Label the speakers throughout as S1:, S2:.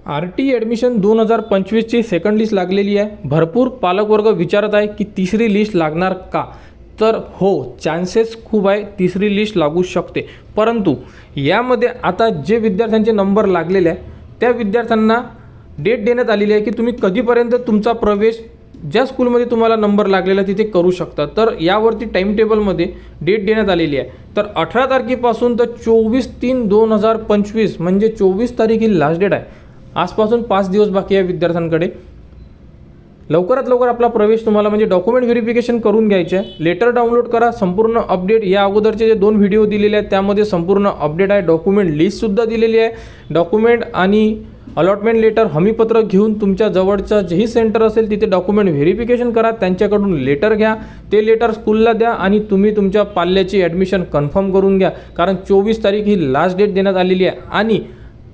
S1: RT admission 2025ची second list लागलेली आहे। भरपूर पालकवर्ग विचारत आहे की तिसरी लिस्ट लागणार का? तर हो, चान्सेस खूप आहे तिसरी लिस्ट लागू शकते। परंतु यामध्ये आता जे विद्यार्थ्यांचे नंबर लागलेले आहे त्या विद्यार्थ्यांना डेट देण्यात आलेली आहे की तुम्ही कधीपर्यंत तुमचा प्रवेश ज्या स्कूलमध्ये तुम्हाला नंबर लागलेला तिथे करू शकता। तर यावरती टाइम टेबलमध्ये डेट देण्यात आलेली आहे। तर 18 तारखेपासून तर 24/3/2025 म्हणजे 24 तारीख ही लास्ट डेट आहे। आजपासून 5 दिवस बाकी आहे विद्यार्थ्यांकडे। लवकरात लवकर आपला प्रवेश तुम्हाला म्हणजे डॉक्युमेंट व्हेरिफिकेशन करून घ्यायचे आहे। लेटर डाउनलोड करा, संपूर्ण अपडेट या अगोदरचे जे 2 व्हिडिओ दिलेले आहेत त्यामध्ये संपूर्ण अपडेट आहे। डॉक्युमेंट लिस्ट सुद्धा दिलेली आहे। डॉक्युमेंट आणि अलॉटमेंट लेटर हमीपत्र घेऊन तुमच्या जवळचं जेही सेंटर असेल तिथे डॉक्युमेंट व्हेरिफिकेशन करा, त्यांच्याकडून लेटर घ्या, ते लेटर स्कूलला द्या आणि तुम्ही तुमच्या पाल्याची ॲडमिशन कन्फर्म करून घ्या। कारण 24 तारीख ही लास्ट डेट देण्यात आलेली आहे आणि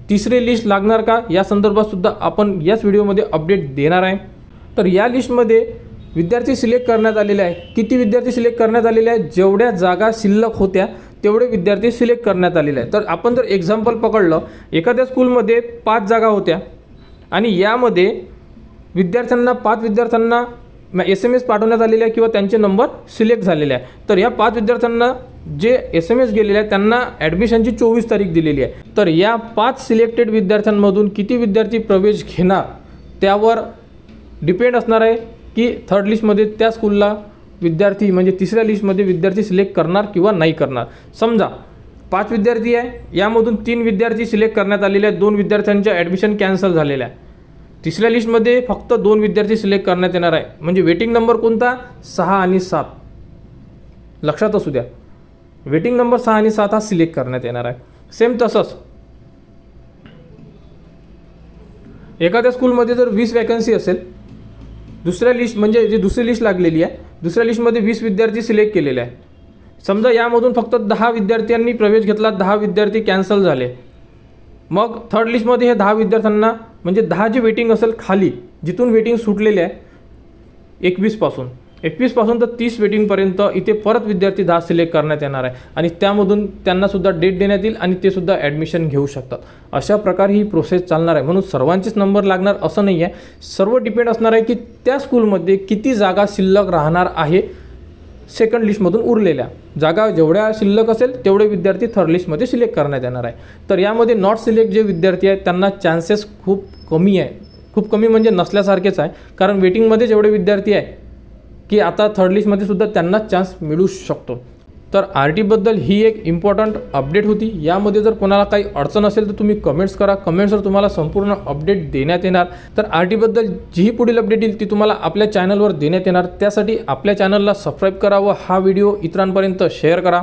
S1: तिसरी लिस्ट लागणार का या संदर्भात सुद्धा आपण याच व्हिडिओमध्ये अपडेट देणार आहे। तर या लिस्टमध्ये विद्यार्थी सिलेक्ट करण्यात आलेले आहे। किती विद्यार्थी सिलेक्ट करण्यात आलेले आहेत? जेवढ्या जागा शिल्लक होत्या तेवढे विद्यार्थी सिलेक्ट करण्यात आलेले आहेत। तर आपण जर एक्झाम्पल पकडलं, एखाद्या स्कूलमध्ये 5 जागा होत्या आणि यामध्ये विद्यार्थ्यांना 5 विद्यार्थ्यांना SMS पाठवण्यात आलेले आहे किंवा त्यांचे नंबर सिलेक्ट झालेले आहे। तर या 5 विद्यार्थ्यांना जे SMS गेलेले आहे त्यांना ॲडमिशनची 24 तारीख दिलेली आहे। तर या 5 सिलेक्टेड विद्यार्थ्यांमधून किती विद्यार्थी प्रवेश घेणार त्यावर डिपेंड असणार आहे की थर्ड लिस्टमध्ये त्या स्कूलला विद्यार्थी म्हणजे तिसऱ्या लिस्टमध्ये विद्यार्थी सिलेक्ट करणार किंवा नाही करणार। समजा 5 विद्यार्थी आहे, यामधून 3 विद्यार्थी सिलेक्ट करण्यात आलेले आहेत, 2 विद्यार्थ्यांच्या ॲडमिशन कॅन्सल झालेलं आहे। तिसऱ्या लिस्टमध्ये फक्त 2 विद्यार्थी सिलेक्ट करण्यात येणार आहे। म्हणजे वेटिंग नंबर कोणता? 6 आणि 7 लक्षात असू द्या। वेटिंग नंबर 6 आणि 7 हा सिलेक्ट करण्यात येणार आहे। सेम तसंच एखाद्या स्कूलमध्ये जर 20 वॅकन्सी असेल, दुसऱ्या लिस्ट म्हणजे जी दुसरी लिस्ट लागलेली आहे, दुसऱ्या लिस्टमध्ये 20 विद्यार्थी सिलेक्ट केलेले आहे। समजा यामधून फक्त 10 विद्यार्थ्यांनी प्रवेश घेतला, 10 विद्यार्थी कॅन्सल झाले, मग थर्ड लिस्टमध्ये हे 10 विद्यार्थ्यांना म्हणजे 10 जी वेटिंग असेल खाली, जिथून वेटिंग सुटलेली आहे 21 पासून तर 30 वेटिंगपर्यंत इथे परत विद्यार्थी 10 सिलेक्ट करण्यात येणार आहे आणि त्यामधून त्यांना सुद्धा डेट देण्यात येईल आणि ते सुद्धा ॲडमिशन घेऊ शकतात। अशा प्रकारे ही प्रोसेस चालणार आहे। म्हणून सर्वांचेच नंबर लागणार असं नाही आहे, सर्व डिपेंड असणार आहे की त्या स्कूलमध्ये किती जागा शिल्लक राहणार आहे। सेकंड लिस्टमधून उरलेल्या जागा जेवढ्या शिल्लक असेल तेवढे विद्यार्थी थर्ड लिस्टमध्ये सिलेक्ट करण्यात येणार आहे। तर यामध्ये नॉट सिलेक्ट जे विद्यार्थी आहेत त्यांना चान्सेस खूप कमी आहे, खूप कमी म्हणजे नसल्यासारखेच आहे। कारण वेटिंगमध्ये जेवढे विद्यार्थी आहे की आता थर्ड लिस्टमध्ये सुद्धा त्यांना चान्स मिळू शकतो। तर RTबद्दल ही एक इम्पॉर्टंट अपडेट होती। यामध्ये जर कोणाला काही अडचण असेल तर तुम्ही कमेंट्स करा, कमेंट्सवर तुम्हाला संपूर्ण अपडेट देण्यात येणार। तर RTबद्दल जी पुढील अपडेट येईल ती तुम्हाला आपल्या चॅनलवर देण्यात येणार। त्यासाठी आपल्या चॅनलला सबस्क्राईब करा व हा व्हिडिओ इतरांपर्यंत शेअर करा।